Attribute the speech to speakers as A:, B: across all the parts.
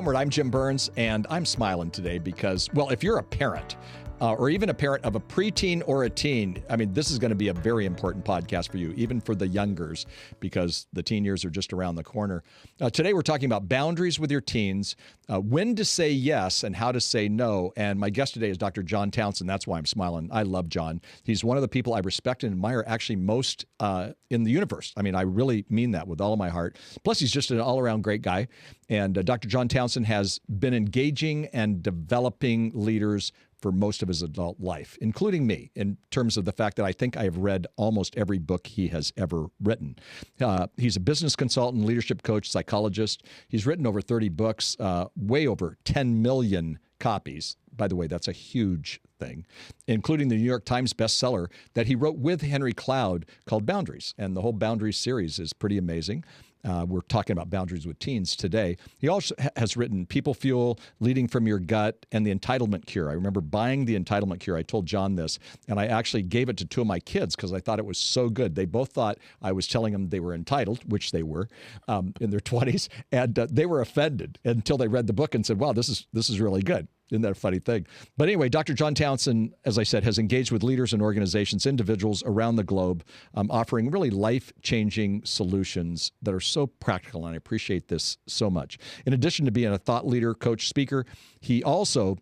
A: Homeward. I'm Jim Burns, and I'm smiling today because, well, if you're a parent, or even a parent of a preteen or a teen, I mean, this is going to be a very important podcast for you, even for the youngers, because the teen years are just around the corner. Today, we're talking about boundaries with your teens, when to say yes and how to say no. And my guest today is Dr. John Townsend. That's why I'm smiling. I love John. He's one of the people I respect and admire actually most in the universe. I mean, I really mean that with all of my heart. Plus, he's just an all-around great guy. And Dr. John Townsend has been engaging and developing leaders for most of his adult life, including me, in terms of the fact that I think I have read almost every book he has ever written. He's a business consultant, leadership coach, psychologist. He's written over 30 books, way over 10 million copies. By the way, that's a huge thing, including the New York Times bestseller that he wrote with Henry Cloud called Boundaries. And the whole Boundaries series is pretty amazing. We're talking about boundaries with teens today. He also has written People Fuel, Leading from Your Gut, and The Entitlement Cure. I remember buying The Entitlement Cure. I told John this, and I actually gave it to two of my kids because I thought it was so good. They both thought I was telling them they were entitled, which they were, in their 20s, and they were offended until they read the book and said, wow, this is really good. Isn't that a funny thing? But anyway, Dr. John Townsend, as I said, has engaged with leaders and organizations, individuals around the globe, offering really life-changing solutions that are so practical, and I appreciate this so much. In addition to being a thought leader, coach, speaker, he also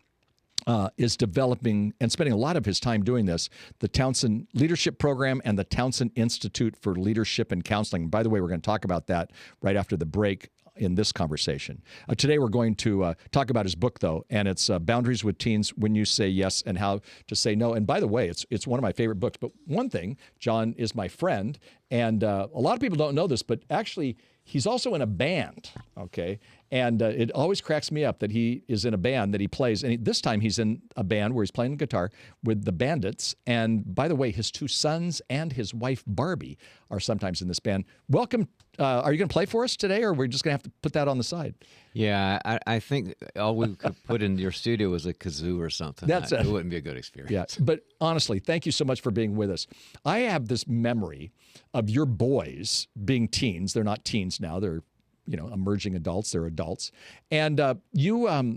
A: is developing and spending a lot of his time doing this, the Townsend Leadership Program and the Townsend Institute for Leadership and Counseling. By the way, we're going to talk about that right after the break in this conversation. Today, we're going to talk about his book, though, and it's Boundaries with Teens, When You Say Yes and How to Say No. And by the way, it's one of my favorite books. But one thing, John is my friend, and a lot of people don't know this, but actually, he's also in a band, okay? And it always cracks me up that he is in a band that he plays. And this time he's in a band where he's playing guitar with the Bandits. And by the way, his two sons and his wife, Barbie, are sometimes in this band. Welcome. Are you going to play for us today, or are we just going to have to put that on the side?
B: Yeah, I think all we could put in your studio was a kazoo or something.
A: That's
B: it wouldn't be a good experience.
A: Yeah, but honestly, thank you so much for being with us. I have this memory of your boys being teens. They're not teens now. They're, emerging adults. They're adults. And you I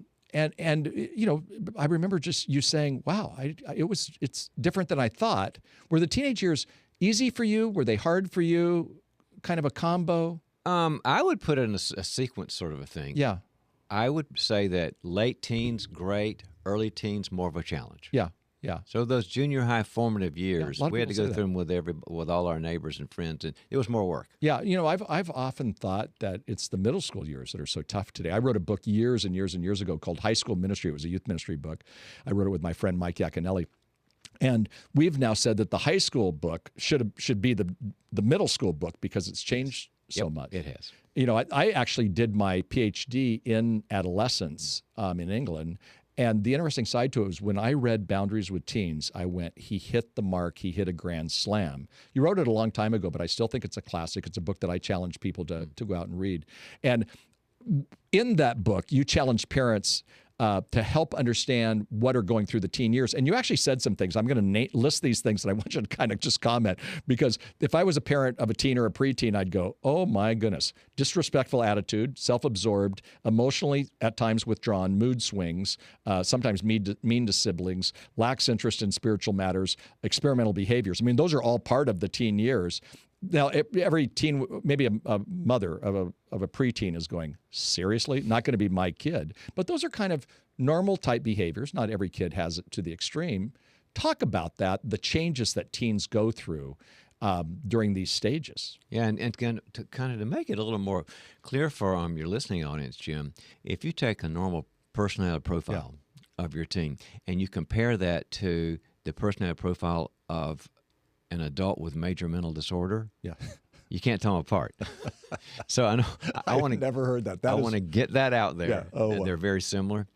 A: remember just you saying, wow, it's different than I thought. Were the teenage years easy for you? Were they hard for you? Kind of a combo?
B: I would put it in a sequence sort of a thing.
A: Yeah.
B: I would say that late teens, great. Early teens, more of a challenge.
A: Yeah. Yeah.
B: So those junior high formative years,
A: yeah,
B: we had to go through them with all our neighbors and friends, and it was more work.
A: Yeah, I've often thought that it's the middle school years that are so tough today. I wrote a book years and years and years ago called High School Ministry. It was a youth ministry book. I wrote it with my friend Mike Yaconelli. And we've now said that the high school book should be the middle school book because it's changed so much.
B: It has.
A: I actually did my PhD in adolescence in England. And the interesting side to it was when I read Boundaries with Teens, I went, he hit the mark. He hit a grand slam. You wrote it a long time ago, but I still think it's a classic. It's a book that I challenge people to go out and read. And in that book, you challenged parents to help understand what are going through the teen years. And you actually said some things. I'm going to list these things, and I want you to kind of just comment, because if I was a parent of a teen or a preteen, I'd go, oh my goodness, disrespectful attitude, self-absorbed, emotionally at times withdrawn, mood swings, sometimes mean to siblings, lacks interest in spiritual matters, experimental behaviors. I mean, those are all part of the teen years. Now, every teen, maybe a mother of a preteen is going, seriously? Not going to be my kid. But those are kind of normal type behaviors. Not every kid has it to the extreme. Talk about that, the changes that teens go through during these stages.
B: Yeah, and to make it a little more clear for your listening audience, Jim, if you take a normal personality profile of your teen and you compare that to the personality profile of an adult with major mental disorder, you can't tell them apart. So I know I want to
A: never heard that.
B: I want to get that out there.
A: Yeah. Oh,
B: They're very similar.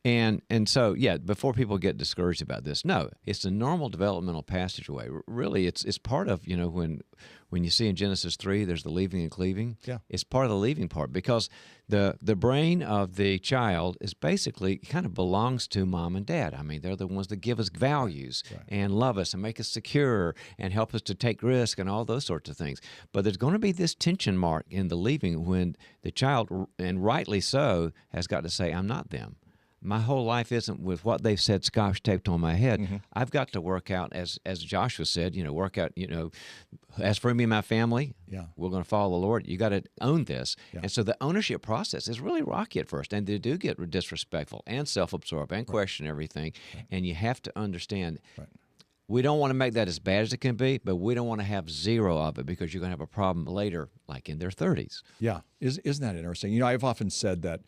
B: And so, yeah, before people get discouraged about this, no, it's a normal developmental passageway. Really, it's part of, when you see in Genesis 3, there's the leaving and cleaving.
A: Yeah.
B: It's part of the leaving part, because the brain of the child is basically kind of belongs to mom and dad. I mean, they're the ones that give us values and love us and make us secure and help us to take risk and all those sorts of things. But there's going to be this tension mark in the leaving when the child, and rightly so, has got to say, I'm not them. My whole life isn't with what they've said scotch taped on my head. Mm-hmm. I've got to work out, as Joshua said, work out, as for me and my family, we're going to follow the Lord. You got to own this. Yeah. And so the ownership process is really rocky at first, and they do get disrespectful and self-absorbed and question everything. Right. And you have to understand, we don't want to make that as bad as it can be, but we don't want to have zero of it, because you're going to have a problem later, like in their 30s.
A: Yeah. Isn't that interesting? I've often said that,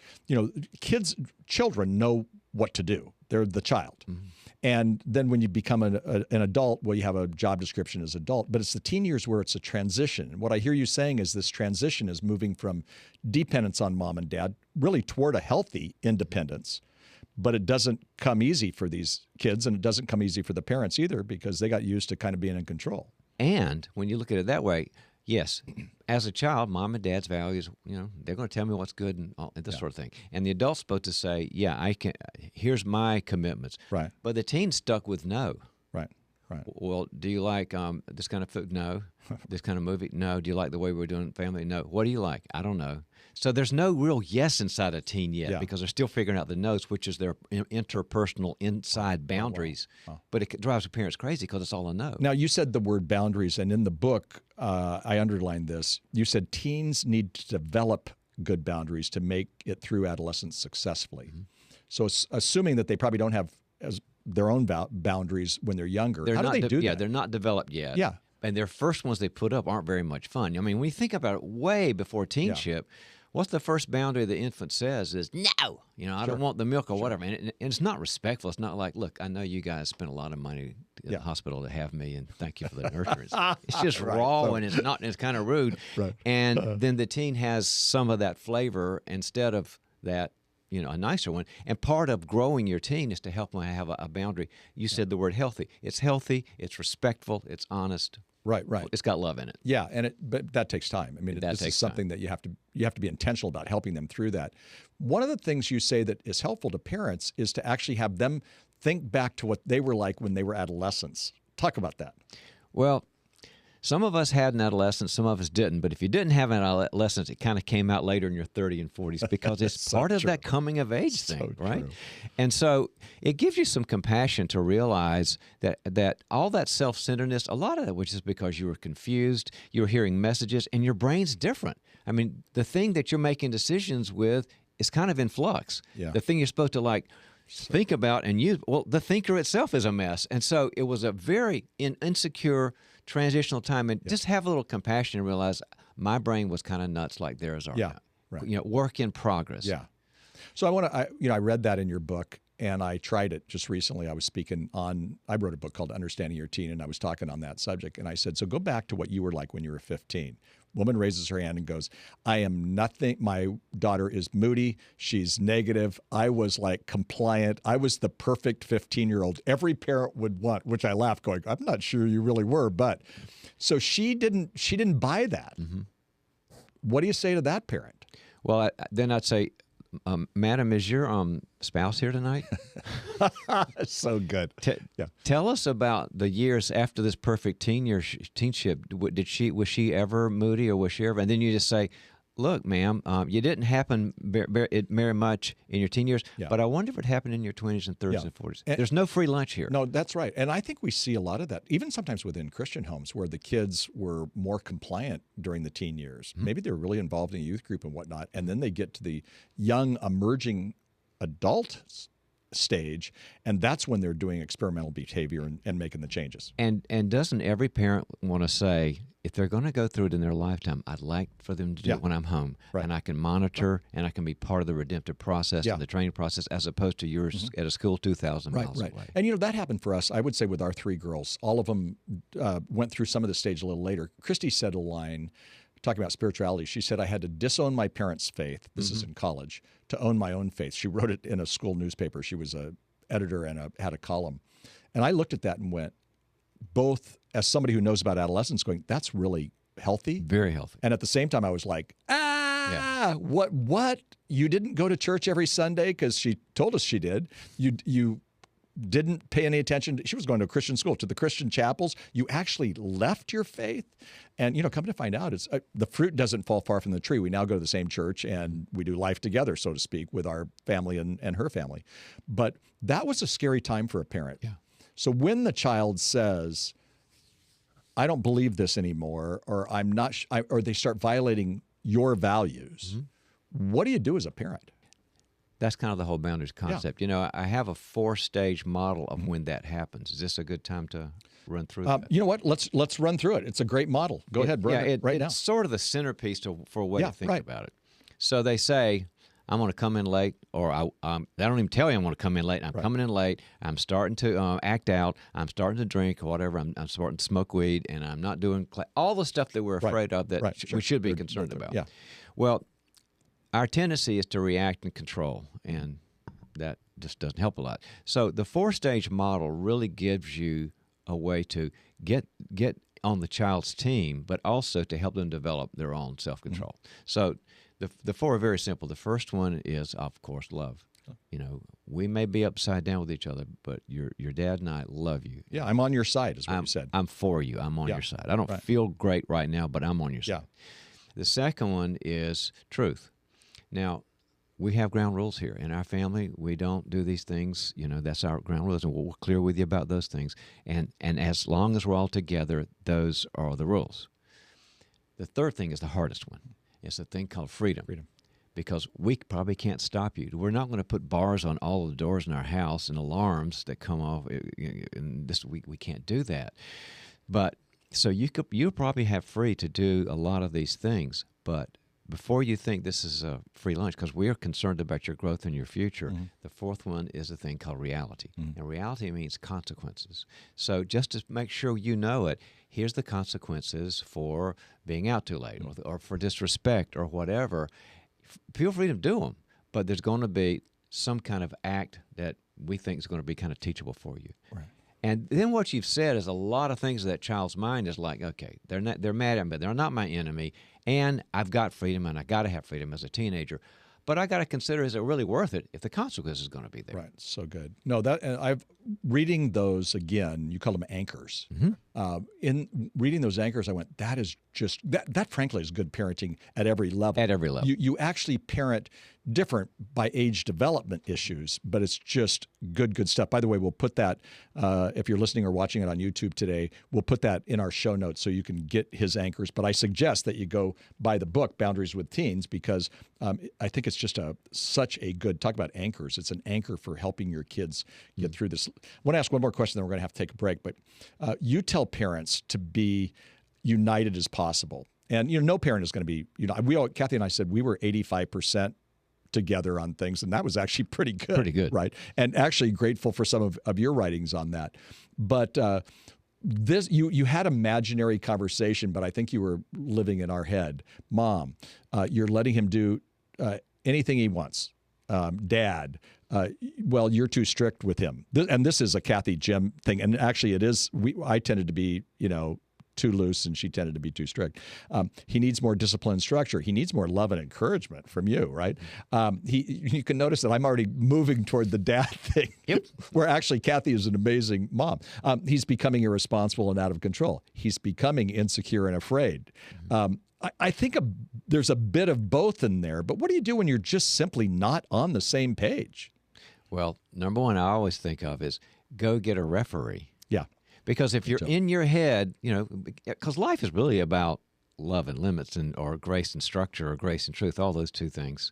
A: children know what to do. They're the child. Mm-hmm. And then when you become an adult, well, you have a job description as adult, but it's the teen years where it's a transition. And what I hear you saying is this transition is moving from dependence on mom and dad really toward a healthy independence. But it doesn't come easy for these kids, and it doesn't come easy for the parents either, because they got used to kind of being in control.
B: And when you look at it that way, yes, as a child, mom and dad's values, they're going to tell me what's good and all this sort of thing. And the adult's supposed to say, I can. Here's my commitments.
A: Right.
B: But the teen's stuck with no.
A: Right. Right.
B: Well, do you like this kind of food? No. This kind of movie? No. Do you like the way we're doing family? No. What do you like? I don't know. So there's no real yes inside a teen yet, because they're still figuring out the no's, which is their interpersonal inside boundaries. Wow. But it drives the parents crazy because it's all a no.
A: Now, you said the word boundaries, and in the book, I underlined this. You said teens need to develop good boundaries to make it through adolescence successfully. Mm-hmm. So assuming that they probably don't have their own boundaries when they're younger, how do they do that?
B: Yeah, they're not developed yet.
A: Yeah.
B: And their first ones they put up aren't very much fun. I mean, when you think about it way before teenship, what's the first boundary the infant says is, no, I don't want the milk or whatever. And it's not respectful. It's not like, look, I know you guys spent a lot of money at the hospital to have me, and thank you for the nurturance. It's just raw, and it's kind of rude.
A: Right.
B: And then the teen has some of that flavor instead of that, a nicer one. And part of growing your teen is to help them have a boundary. You said the word healthy. It's healthy, it's respectful, it's honest.
A: Right.
B: It's got love in it.
A: Yeah, but that takes time. I mean, this is something that you have to be intentional about helping them through that. One of the things you say that is helpful to parents is to actually have them think back to what they were like when they were adolescents. Talk about that.
B: Well, some of us had an adolescence, some of us didn't. But if you didn't have an adolescence, it kind of came out later in your 30s and 40s, because it's part of that coming of age thing, right? True. And so it gives you some compassion to realize that all that self-centeredness, a lot of it was just because you were confused, you were hearing messages, and your brain's different. I mean, the thing that you're making decisions with is kind of in flux.
A: Yeah.
B: The thing you're supposed to think about and use, well, the thinker itself is a mess. And so it was a very insecure transitional time, and just have a little compassion and realize my brain was kind of nuts like theirs are.
A: Yeah, right.
B: Work in progress.
A: Yeah. So I read that in your book, and I tried it just recently. I wrote a book called Understanding Your Teen, and I was talking on that subject, and I said, so go back to what you were like when you were 15. Woman raises her hand and goes, I am nothing. My daughter is moody. She's negative. I was compliant. I was the perfect 15-year-old every parent would want, which I laughed going, I'm not sure you really were. But so she didn't buy that. Mm-hmm. What do you say to that parent?
B: Well, then I'd say, Madam, is your spouse here tonight?
A: So good.
B: Tell us about the years after this perfect teenship. Was she ever moody, or was she ever? And then you just say, look, ma'am, you didn't happen very much in your teen years, but I wonder if it happened in your 20s and 30s and 40s. There's no free lunch here.
A: No, that's right. And I think we see a lot of that, even sometimes within Christian homes, where the kids were more compliant during the teen years. Mm-hmm. Maybe they're really involved in a youth group and whatnot, and then they get to the young, emerging adult stage, and that's when they're doing experimental behavior and making the changes.
B: And doesn't every parent want to say, if they're going to go through it in their lifetime, I'd like for them to do it when I'm home, and I can monitor, and I can be part of the redemptive process and the training process, as opposed to yours at a school 2,000 miles away.
A: And that happened for us. I would say with our three girls, all of them went through some of the stage a little later. Christy said a line talking about spirituality. She said, I had to disown my parents' faith. This is in college, to own my own faith. She wrote it in a school newspaper. She was a editor and had a column. And I looked at that and went, both as somebody who knows about adolescence, going, that's really healthy.
B: Very healthy.
A: And at the same time, I was like, what? You didn't go to church every Sunday? Because she told us she did. You didn't pay any attention. She was going to a Christian school, to the Christian chapels. You actually left your faith. And, come to find out, it's the fruit doesn't fall far from the tree. We now go to the same church and we do life together, so to speak, with our family and her family. But that was a scary time for a parent.
B: Yeah.
A: So when the child says, I don't believe this anymore, or I'm not, or they start violating your values, what do you do as a parent?
B: That's kind of the whole boundaries concept.
A: Yeah.
B: I have a 4-stage model of when that happens. Is this a good time to run through that?
A: You know what? Let's run through it. It's a great model. Go ahead, Brian. Right now.
B: It's sort of the centerpiece for a way to think about it. So they say, I'm going to come in late, or I don't even tell you I'm going to come in late. I'm coming in late. I'm starting to act out. I'm starting to drink or whatever. I'm starting to smoke weed, and I'm not doing all the stuff that we're afraid of that we should be concerned about.
A: Yeah.
B: Well, our tendency is to react and control, and that just doesn't help a lot. So the 4-stage model really gives you a way to get on the child's team, but also to help them develop their own self-control. So the 4 are very simple. The first one is, of course, love. We may be upside down with each other, but your dad and I love you.
A: Yeah, I'm on your side, is what you said.
B: I'm for you. I'm on your side. I don't feel great right now, but I'm on your side. The second one is truth. Now, we have ground rules here. In our family, we don't do these things. That's our ground rules, and we're clear with you about those things. And as long as we're all together, those are the rules. The third thing is the hardest one. It's a thing called freedom. Because we probably can't stop you. We're not going to put bars on all of the doors in our house and alarms that come off. And this week we can't do that. But so you probably have free to do a lot of these things, but before you think this is a free lunch, because we are concerned about your growth and your future, the fourth one is a thing called reality. And reality means consequences. So just to make sure you know it, here's the consequences for being out too late or for disrespect or whatever. Feel free to do them, but there's going to be some kind of act that we think is going to be kind of teachable for you.
A: Right.
B: And then what you've said is a lot of things that child's mind is like, okay, they're mad at me, but they're not my enemy, and I've got freedom, and I got to have freedom as a teenager. But I got to consider, is it really worth it if the consequence is going to be there?
A: Right. So good. No, I've reading those again. You call them anchors. In reading those anchors, I went, that is just that. Frankly, is good parenting at every level.
B: At every level,
A: you actually parent different by age development issues, but it's just good stuff. By the way, we'll put that if you're listening or watching it on YouTube today, we'll put that in our show notes so you can get his anchors. But I suggest that you go buy the book Boundaries with Teens, because I think it's just such a good talk about anchors. It's an anchor for helping your kids get through this. I want to ask one more question, then we're going to have to take a break. But you tell parents to be united as possible, and no parent is going to be. Kathy and I said we were 85% together on things, and that was actually pretty good.
B: Pretty good,
A: right? And actually grateful for some of your writings on that. But this you had imaginary conversation, but I think you were living in our head. Mom, you're letting him do anything he wants. Dad, well, you're too strict with him. And this is a Kathy Jim thing. And actually it is, I tended to be, too loose, and she tended to be too strict. He needs more discipline and structure. He needs more love and encouragement from you, right? You can notice that I'm already moving toward the dad thing, where actually Kathy is an amazing mom. He's becoming irresponsible and out of control. He's becoming insecure and afraid. I think there's a bit of both in there, but what do you do when you're just simply not on the same page?
B: Well, number one I always think of is go get a referee.
A: Yeah.
B: Because if you're in your head, because life is really about love and limits, or grace and structure, or grace and truth, all those two things.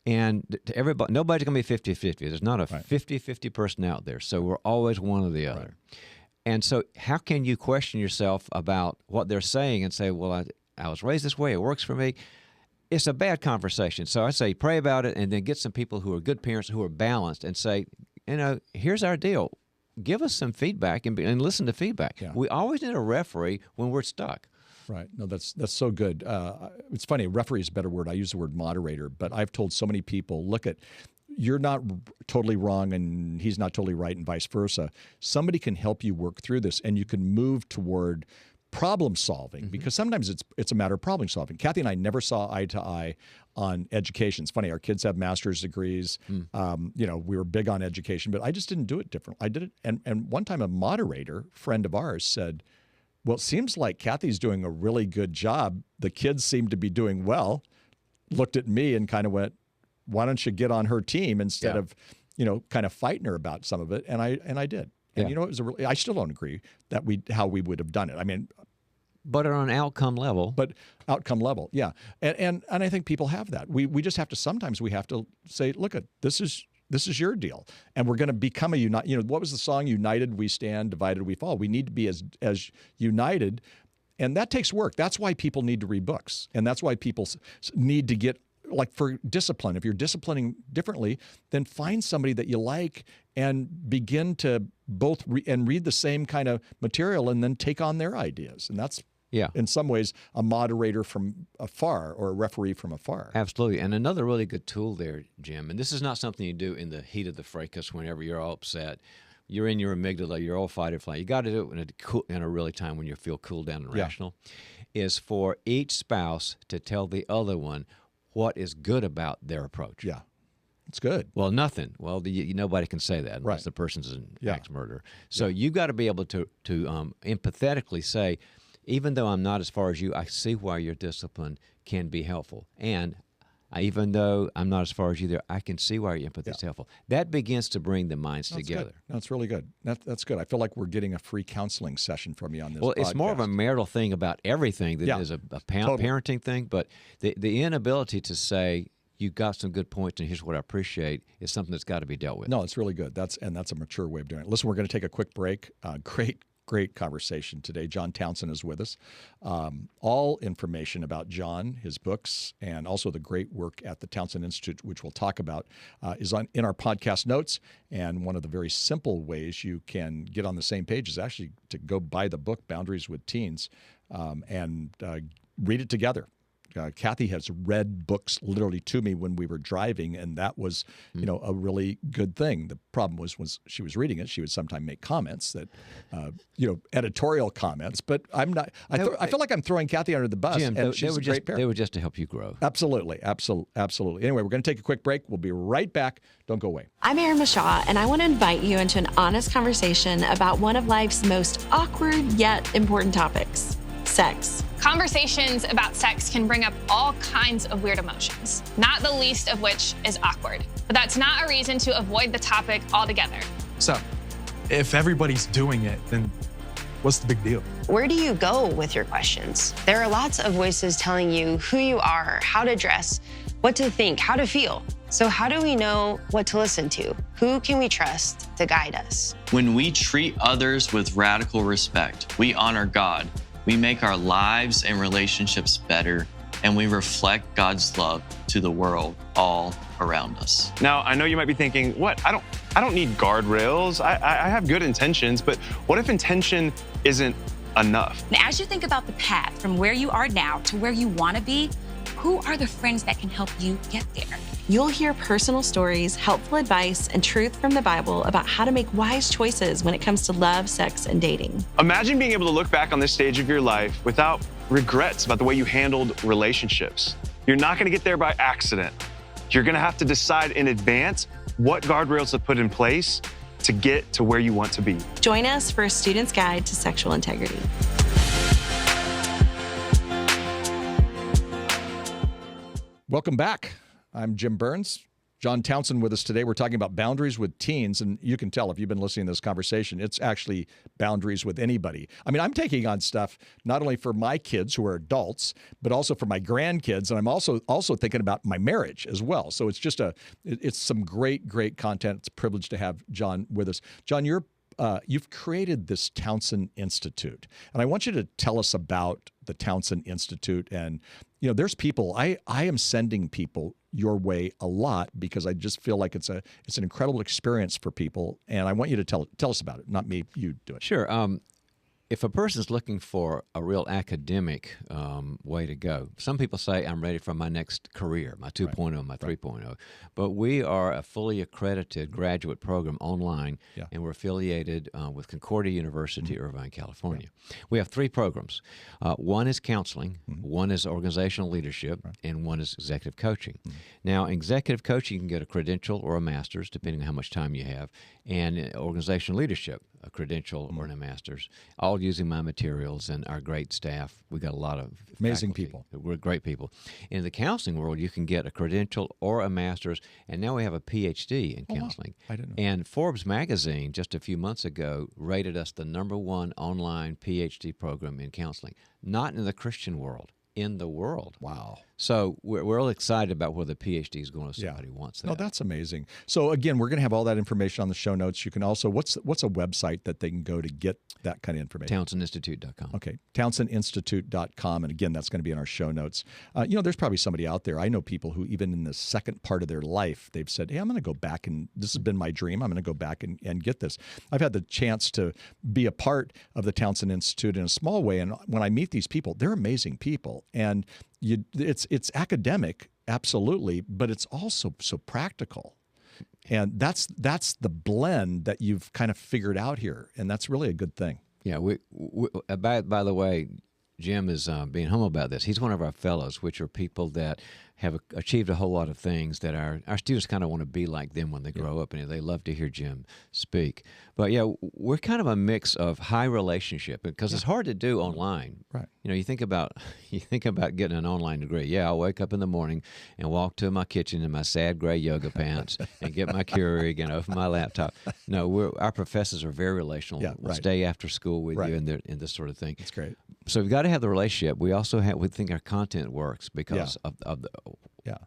B: And to everybody, nobody's going to be 50-50. There's not a 50-50 person out there. So we're always one or the other. Right. And so how can you question yourself about what they're saying and say, well, I was raised this way, it works for me? It's a bad conversation. So I say pray about it, and then get some people who are good parents, who are balanced, and say, here's our deal. Give us some feedback and listen to feedback. Yeah. We always need a referee when we're stuck.
A: Right. No, that's so good. It's funny. Referee is a better word. I use the word moderator, but I've told so many people, look at, you're not totally wrong and he's not totally right and vice versa. Somebody can help you work through this and you can move toward problem solving because sometimes it's a matter of problem solving. Kathy and I never saw eye to eye on education. It's funny. Our kids have master's degrees. We were big on education, but I just didn't do it different. I did it. And one time a moderator friend of ours said, well, it seems like Kathy's doing a really good job. The kids seem to be doing well. Looked at me and kind of went, why don't you get on her team instead of, kind of fighting her about some of it? And I did. And it was I still don't agree that how we would have done it. I mean,
B: but on an outcome level.
A: But outcome level, yeah. And I think people have that. We just have to sometimes we have to say, look, this is your deal, and we're going to become a unite. What was the song? United we stand, divided we fall. We need to be as united, and that takes work. That's why people need to read books, and that's why people need to get. Like for discipline, if you're disciplining differently, then find somebody that you like and begin to both read the same kind of material and then take on their ideas. And that's, in some ways, a moderator from afar or a referee from afar.
B: Absolutely. And another really good tool there, Jim, and this is not something you do in the heat of the fracas whenever you're all upset. You're in your amygdala, you're all fight or flight. You got to do it in a really time when you feel cool down and rational, is for each spouse to tell the other one what is good about their approach.
A: Yeah, it's good.
B: Well, nothing. Well, nobody can say that unless the person's an axe murderer. So you've got to be able to empathetically say, even though I'm not as far as you, I see why your discipline can be helpful. And even though I'm not as far as you there, I can see why your empathy is helpful. That begins to bring the minds together.
A: Good. That's really good. That's good. I feel like we're getting a free counseling session from you on this podcast.
B: Well, it's more of a marital thing about everything than is a parenting thing. But the inability to say, you got some good points and here's what I appreciate is something that's got to be dealt with.
A: No, it's really good. That's a mature way of doing it. Listen, we're going to take a quick break. Great conversation today. John Townsend is with us. All information about John, his books, and also the great work at the Townson Institute, which we'll talk about, is in our podcast notes. And one of the very simple ways you can get on the same page is actually to go buy the book, Boundaries with Teens, and read it together. Kathy has read books literally to me when we were driving, and that was, a really good thing. The problem was when she was reading it, she would sometimes make comments that, editorial comments. But I'm not. I feel like I'm throwing Kathy under the bus,
B: Jim,
A: and she's a great parent.
B: They were just to help you grow.
A: Absolutely. Anyway, we're going to take a quick break. We'll be right back. Don't go away.
C: I'm Erin Mashaw, and I want to invite you into an honest conversation about one of life's most awkward yet important topics: sex.
D: Conversations about sex can bring up all kinds of weird emotions, not the least of which is awkward. But that's not a reason to avoid the topic altogether.
E: So, if everybody's doing it, then what's the big deal?
F: Where do you go with your questions? There are lots of voices telling you who you are, how to dress, what to think, how to feel. So how do we know what to listen to? Who can we trust to guide us?
G: When we treat others with radical respect, we honor God. We make our lives and relationships better, and we reflect God's love to the world all around us.
H: Now, I know you might be thinking, what? I don't need guardrails. I have good intentions, but what if intention isn't enough?
I: And as you think about the path from where you are now to where you want to be, who are the friends that can help you get there?
C: You'll hear personal stories, helpful advice, and truth from the Bible about how to make wise choices when it comes to love, sex, and dating.
H: Imagine being able to look back on this stage of your life without regrets about the way you handled relationships. You're not going to get there by accident. You're going to have to decide in advance what guardrails to put in place to get to where you want to be.
C: Join us for a student's guide to sexual integrity.
A: Welcome back. I'm Jim Burns. John Townsend with us today. We're talking about boundaries with teens, and you can tell if you've been listening to this conversation, it's actually boundaries with anybody. I mean, I'm taking on stuff not only for my kids who are adults, but also for my grandkids, and I'm also thinking about my marriage as well. So it's just it's some great content. It's a privilege to have John with us. John, you've created this Townson Institute, and I want you to tell us about the Townson Institute. And there's people I am sending people your way a lot because I just feel like it's an incredible experience for people, and I want you to tell us about it. Not me, you do it.
B: Sure. if a person's looking for a real academic way to go, some people say, I'm ready for my next career, my 2.0, my 3.0. But we are a fully accredited graduate program online, and we're affiliated with Concordia University, Irvine, California. We have 3 programs. One is counseling, one is organizational leadership, and one is executive coaching. Now, in executive coaching, you can get a credential or a master's, depending on how much time you have, and in organizational leadership, a credential or a master's, all using my materials and our great staff. We got a lot of
A: amazing
B: faculty.
A: people.
B: We're great people. In the counseling world, you can get a credential or a master's, and now we have a PhD in counseling.
A: Wow. I didn't know.
B: And Forbes magazine just a few months ago rated us the #1 online PhD program in counseling, not in the Christian world, in the world.
A: Wow.
B: So we're real excited about where the PhD is going if somebody wants that.
A: No, that's amazing. So again, we're going to have all that information on the show notes. You can also, what's a website that they can go to get that kind of information?
B: TownsonInstitute.com.
A: Okay, TownsonInstitute.com. And again, that's going to be in our show notes. There's probably somebody out there. I know people who even in the second part of their life, they've said, hey, I'm going to go back and this has been my dream. I'm going to go back and get this. I've had the chance to be a part of the Townsend Institute in a small way. And when I meet these people, they're amazing people. And it's academic, absolutely, but it's also so practical. And that's the blend that you've kind of figured out here, and that's really a good thing.
B: Yeah, by the way, Jim is being humble about this. He's one of our fellows, which are people that have achieved a whole lot of things that our students kind of want to be like them when they grow up, and they love to hear Jim speak. But yeah, we're kind of a mix of high relationship, because it's hard to do online.
A: Right.
B: You think about getting an online degree. Yeah, I'll wake up in the morning and walk to my kitchen in my sad gray yoga pants and get my Keurig and open my laptop. No, our professors are very relational.
A: Yeah,
B: we'll
A: right.
B: stay after school with
A: Right.
B: you and this sort of thing.
A: It's great.
B: So we've got to have the relationship. We also we think our content works because of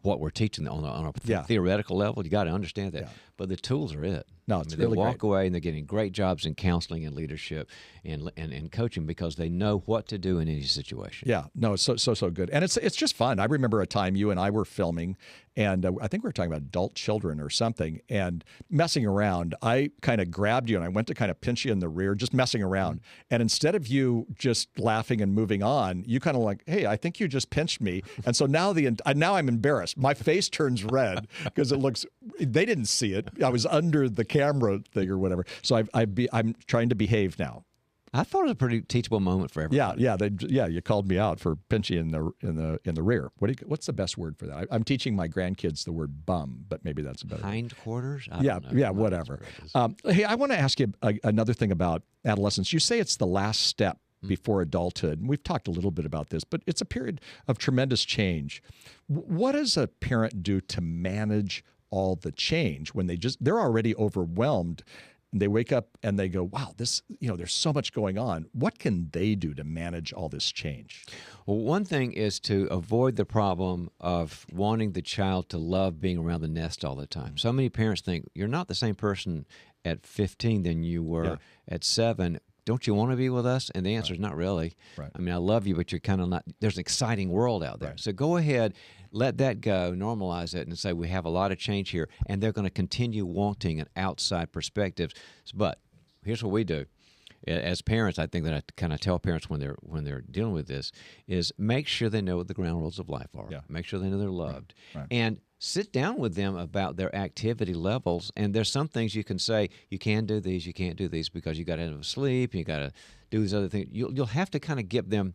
B: what we're teaching on a theoretical level. You got to understand that.
A: Yeah.
B: But the tools are it.
A: No, it's
B: they
A: really
B: walk
A: great.
B: away and they're getting great jobs in counseling and leadership and coaching because they know what to do in any situation.
A: Yeah, no, it's so good, and it's just fun. I remember a time you and I were filming, and I think we were talking about adult children or something, and messing around. I kind of grabbed you and I went to kind of pinch you in the rear, just messing around, and instead of you just laughing and moving on, you kind of like, hey, I think you just pinched me, and so now now I'm embarrassed. My face turns red because they didn't see it. I was under the camera thing or whatever. So I'm trying to behave now.
B: I thought it was a pretty teachable moment for everybody.
A: Yeah. You called me out for pinching in the rear. What's the best word for that? I'm teaching my grandkids the word bum, but maybe that's a better word.
B: Hindquarters?
A: Whatever. Hey, I want to ask you another thing about adolescence. You say it's the last step before adulthood, and we've talked a little bit about this, but it's a period of tremendous change. What does a parent do to manage all the change when they're already overwhelmed? They wake up and they go, wow, there's so much going on. What can they do to manage all this change?
B: Well, one thing is to avoid the problem of wanting the child to love being around the nest all the time. So many parents think you're not the same person at 15 than you were at 7. Don't you want to be with us? And the answer is not really.
A: Right.
B: I mean, I love you, but you're kind of not. There's an exciting world out there.
A: Right.
B: So go ahead, let that go, normalize it, and say we have a lot of change here, and they're going to continue wanting an outside perspective. But here's what we do. As parents, I think that I kind of tell parents when they're dealing with this is make sure they know what the ground rules of life are.
A: Yeah.
B: Make sure they know they're loved.
A: Right.
B: And sit down with them about their activity levels. And there's some things you can say, you can do these, you can't do these because you got to have sleep, you got to do these other things. You'll have to kind of give them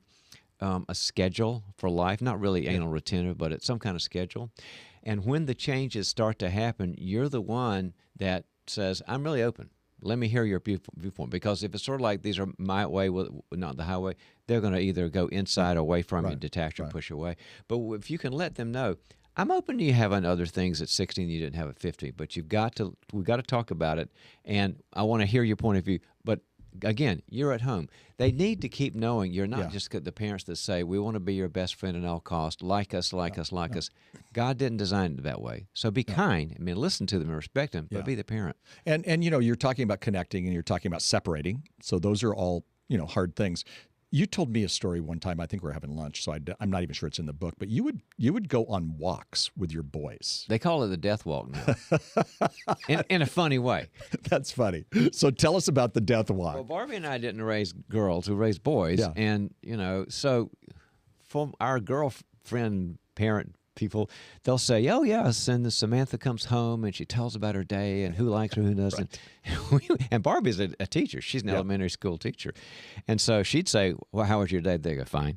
B: a schedule for life, not really anal retentive, but it's some kind of schedule. And when the changes start to happen, you're the one that says, I'm really open. Let me hear your viewpoint. Because if it's sort of like these are my way, not the highway, they're going to either go inside, away from you, detach, or push away. But if you can let them know, I'm open to you having other things at 16 you didn't have at 15, but we've got to talk about it, and I want to hear your point of view. But again, you're at home. They need to keep knowing you're not just the parents that say, we want to be your best friend at all costs, like us. God didn't design it that way. So be kind. I mean, listen to them and respect them, but be the parent.
A: And you're talking about connecting and you're talking about separating. So those are all, hard things. You told me a story one time. I think we were having lunch, so I'm not even sure it's in the book. But you would go on walks with your boys.
B: They call it the death walk now, in a funny way.
A: That's funny. So tell us about the death walk.
B: Well, Barbie and I didn't raise girls; we raised boys,
A: Yeah.
B: and so for our girlfriend parent people, they'll say, "Oh yes," and Samantha comes home and she tells about her day and who likes her, who doesn't. And Barbie's a teacher; she's an elementary school teacher, and so she'd say, "Well, how was your day?" They go, "Fine."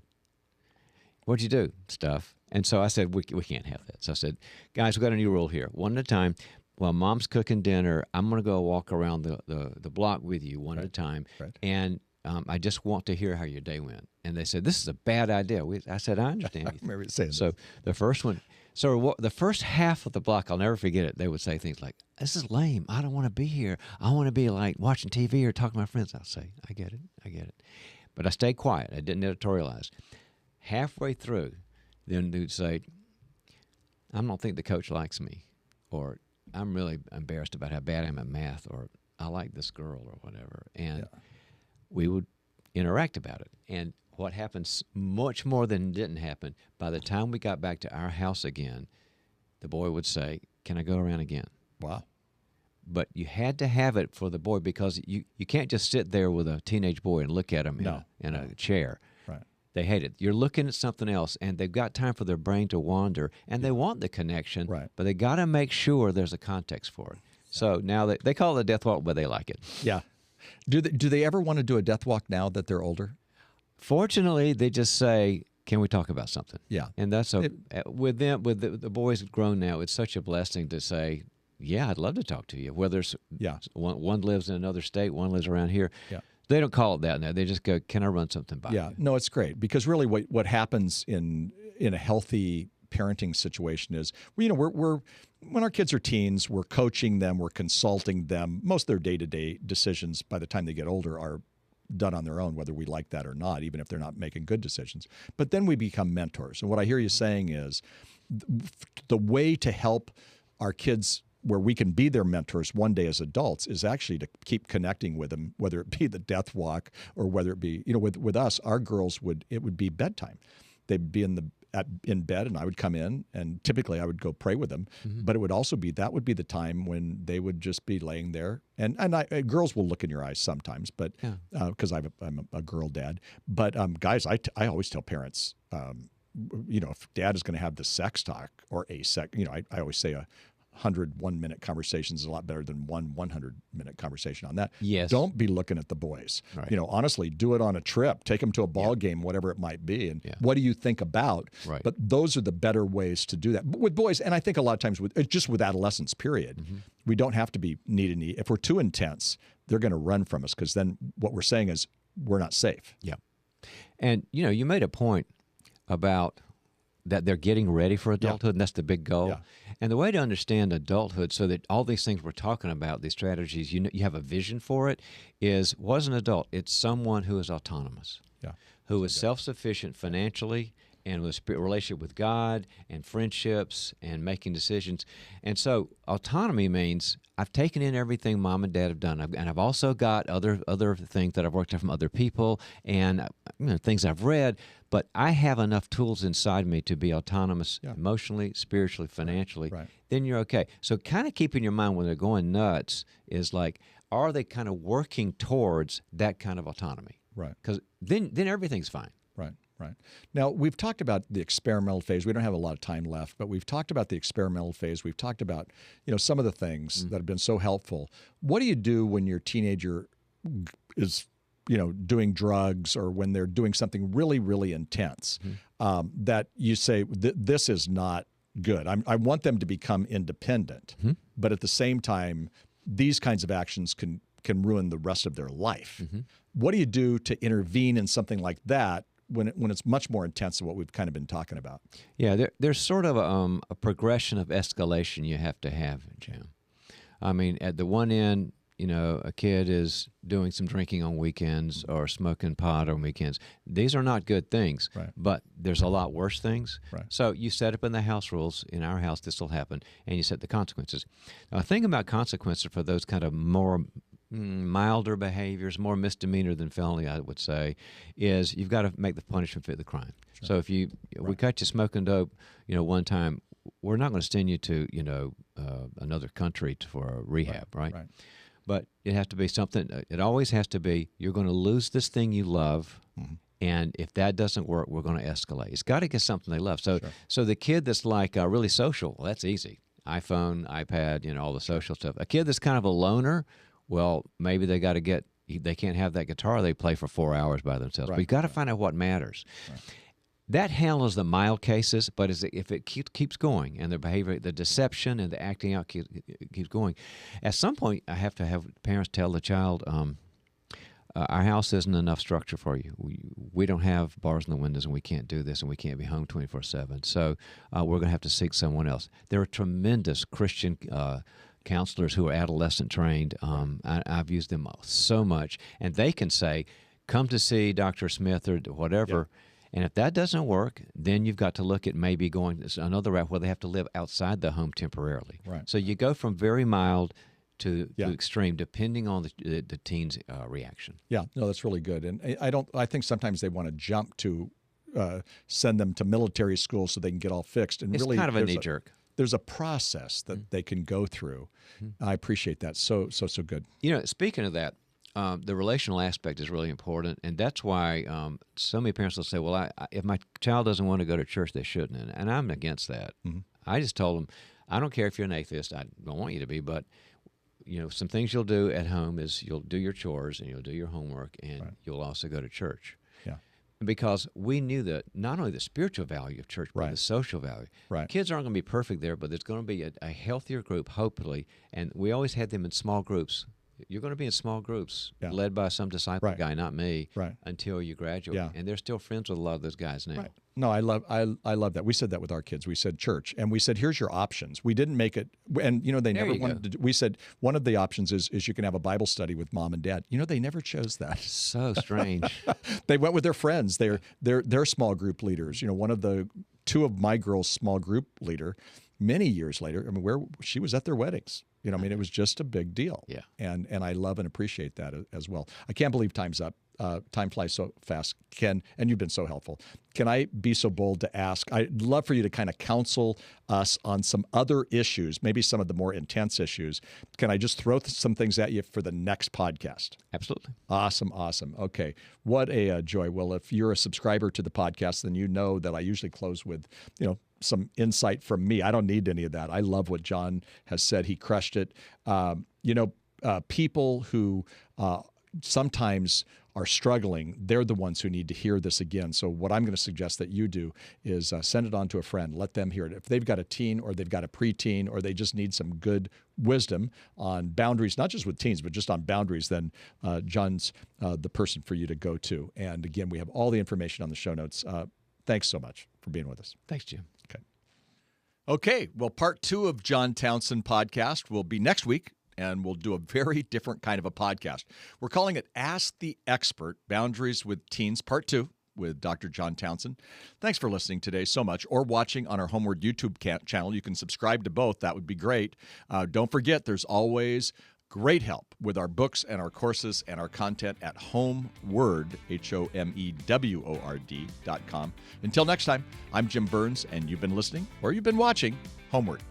B: "What'd you do?" "Stuff." And so I said, "We can't have that." So I said, "Guys, we got a new rule here. One at a time. While Mom's cooking dinner, I'm going to go walk around the block with you one at a time, and I just want to hear how your day went." And they said, "This is a bad idea." I said, "I understand."
A: I remember you saying
B: so
A: this.
B: the first one, the first half of the block, I'll never forget it. They would say things like, "This is lame. I don't want to be here. I want to be like watching TV or talking to my friends." I'll say, I get it. But I stayed quiet. I didn't editorialize. Halfway through, then they'd say, "I don't think the coach likes me," or "I'm really embarrassed about how bad I am at math," or "I like this girl," or whatever. And we would interact about it. And what happens much more than didn't happen, by the time we got back to our house again, the boy would say, "Can I go around again?"
A: Wow.
B: But you had to have it for the boy, because you can't just sit there with a teenage boy and look at him in a chair.
A: Right.
B: They hate it. You're looking at something else, and they've got time for their brain to wander, and they want the connection, but they got to make sure there's a context for it. So now they call it a death walk, but they like it.
A: Yeah. Do they ever want to do a death walk now that they're older?
B: Fortunately, they just say, "Can we talk about something?"
A: Yeah.
B: And that's with them, with the boys grown now, it's such a blessing to say, "Yeah, I'd love to talk to you." Whether it's one lives in another state, one lives around here. Yeah. They don't call it that now. They just go, "Can I run something by you?"
A: No, it's great, because really what happens in a healthy parenting situation is, we're when our kids are teens, we're coaching them, we're consulting them. Most of their day-to-day decisions by the time they get older are done on their own, whether we like that or not, even if they're not making good decisions. But then we become mentors. And what I hear you saying is the way to help our kids, where we can be their mentors one day as adults, is actually to keep connecting with them, whether it be the death walk or whether it be, with us, our girls it would be bedtime. They'd be in bed, and I would come in, and typically I would go pray with them. Mm-hmm. But it would also be the time when they would just be laying there, and girls will look in your eyes sometimes, but because I'm a girl dad. But guys, I always tell parents, if dad is going to have the sex talk or I always say 100 one-minute conversations is a lot better than one 100-minute conversation on that.
B: Yes.
A: Don't be looking at the boys. Right. Honestly, do it on a trip. Take them to a ball game, whatever it might be. And what do you think about? Right. But those are the better ways to do that. But with boys, and I think a lot of times with adolescence, period, we don't have to be needy. If we're too intense, they're going to run from us, because then what we're saying is we're not safe.
B: Yeah. And, you made a point about that they're getting ready for adulthood, and that's the big goal. Yeah. And the way to understand adulthood, so that all these things we're talking about, these strategies, you have a vision for it, is what is an adult? It's someone who is autonomous, who is self-sufficient financially, and with a relationship with God and friendships and making decisions. And so autonomy means I've taken in everything Mom and Dad have done, and I've also got other things that I've worked out from other people and things I've read, but I have enough tools inside me to be autonomous emotionally, spiritually, financially. Right. Then you're okay. So kind of keep in your mind when they're going nuts is like, are they kind of working towards that kind of autonomy? Right. Because then everything's fine.
A: Right. Now, we've talked about the experimental phase. We don't have a lot of time left, but we've talked about the experimental phase. We've talked about, some of the things that have been so helpful. What do you do when your teenager is, doing drugs, or when they're doing something really, really intense, that you say, this is not good? I want them to become independent, but at the same time, these kinds of actions can ruin the rest of their life. What do you do to intervene in something like that when it's much more intense than what we've kind of been talking about?
B: Yeah, there's sort of a progression of escalation you have to have, Jim. I mean, at the one end, a kid is doing some drinking on weekends or smoking pot on weekends. These are not good things, but there's a lot worse things. Right. So you set up in the house rules, in our house this will happen, and you set the consequences. Now, think about consequences for those kind of more milder behaviors, more misdemeanor than felony, I would say, is you've got to make the punishment fit the crime. Sure. So if we catch you smoking dope, one time, we're not going to send you to, another country for a rehab, right? But it has to be something. It always has to be, you're going to lose this thing you love. Mm-hmm. And if that doesn't work, we're going to escalate. It's got to get something they love. So the kid that's like really social, well, that's easy. iPhone, iPad, all the social stuff. A kid that's kind of a loner, well, maybe they can't have that guitar they play for 4 hours by themselves. But you got to find out what matters. Right. That handles the mild cases, but if it keeps going and the behavior, the deception and the acting out keeps going, at some point I have to have parents tell the child, our house isn't enough structure for you. We don't have bars in the windows, and we can't do this, and we can't be home 24/7. So we're going to have to seek someone else. There are tremendous Christian counselors who are adolescent trained. I've used them so much, and they can say, come to see Dr. Smith or whatever. Yeah. And if that doesn't work, then you've got to look at maybe going another route where they have to live outside the home temporarily. Right. So you go from very mild to extreme, depending on the teen's reaction. Yeah, no, that's really good. And I think sometimes they want to jump to send them to military school so they can get all fixed. And it's really, kind of a knee jerk. There's a process that they can go through. I appreciate that. So good. Speaking of that, the relational aspect is really important, and that's why so many parents will say, well, if my child doesn't want to go to church, they shouldn't. And I'm against that. Mm-hmm. I just told them, I don't care if you're an atheist. I don't want you to be, but some things you'll do at home is you'll do your chores and you'll do your homework, and you'll also go to church. Yeah. Because we knew that not only the spiritual value of church, but the social value. Right. Kids aren't going to be perfect there, but there's going to be a healthier group, hopefully. And we always had them in small groups. You're going to be in small groups, led by some disciple guy, not me, until you graduate. Yeah. And they're still friends with a lot of those guys now. Right. No, I love that. We said that with our kids. We said church, and we said, here's your options. We didn't make it, and they never wanted to. We said one of the options is you can have a Bible study with mom and dad. They never chose that. So strange. They went with their friends. They're small group leaders. One of the two of my girls' small group leader. Many years later, where she was at their weddings. It was just a big deal. Yeah. And I love and appreciate that as well. I can't believe time's up. Time flies so fast. Ken, and you've been so helpful. Can I be so bold to ask? I'd love for you to kind of counsel us on some other issues, maybe some of the more intense issues. Can I just throw some things at you for the next podcast? Absolutely. Awesome. Okay. What a joy. Well, if you're a subscriber to the podcast, then you know that I usually close with, some insight from me. I don't need any of that. I love what John has said. He crushed it. People who sometimes are struggling, they're the ones who need to hear this again. So what I'm going to suggest that you do is send it on to a friend. Let them hear it. If they've got a teen or they've got a preteen or they just need some good wisdom on boundaries, not just with teens, but just on boundaries, then John's the person for you to go to. And again, we have all the information on the show notes. Thanks so much for being with us. Thanks, Jim. Okay, well, part 2 of John Townsend podcast will be next week, and we'll do a very different kind of a podcast. We're calling it Ask the Expert, Boundaries with Teens, part 2 with Dr. John Townsend. Thanks for listening today so much, or watching on our Homeward YouTube channel. You can subscribe to both. That would be great. Don't forget, there's always great help with our books and our courses and our content at Homeword, HOMEWORD.com. Until next time, I'm Jim Burns, and you've been listening, or you've been watching, Homeward.